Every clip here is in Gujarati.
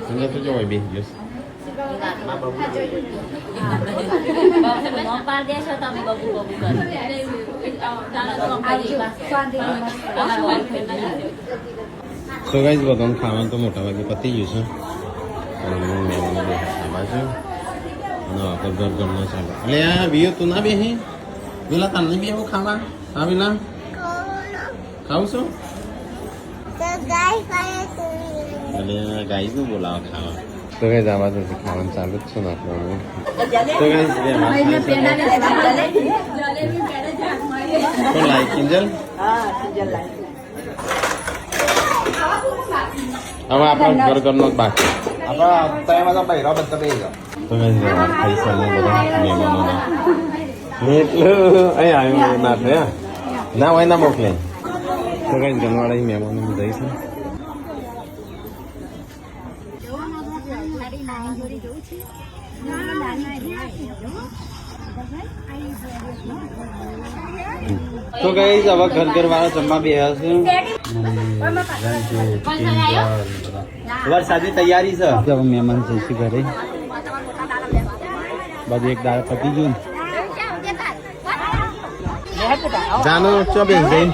Enggak tuh coba bi, Jus. So guys, બધું ખાવાનું તો મોટા ભાગે પતી ગયું છે. અને મેવાનું બે ખાવા છે. અને આગળ ઘરનો ચાલો. એટલે આ વિયો તું ના બેહી? પેલા તને બી આવું ખાવા? આવી ના? ખાવું છું? એટલે ગાઈઝનું બોલાવો ખાવા. તો ગાઈઝ આવા જ ખાવાનું ચાલુ જ છે ને આપણું. તો ગાઈઝ બે કોણ લાઈ કિંજલ? હવે આપણા ઘરનો જ બાકી. આપણા તયામાં બૈરા બધા બે જાવ. તો ગાઈઝ પૈસા ને બધા મહેમાનોના એટલે અહીં આવ્યું ના થયા ના હોય ના મોકલે. તો કઈ જનવાડા મહેમાનો જઈશું. તો કઈ હવે ઘર વાળા જમવા બે હશે. વરસાદની તૈયારી છે. હવે મહેમાન જઈશું ઘરે. બધું એક દાળ પતી ગયું. જાનો ચો બેન ગઈ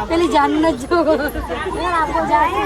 પેલી જાન ન જો આપો જાય.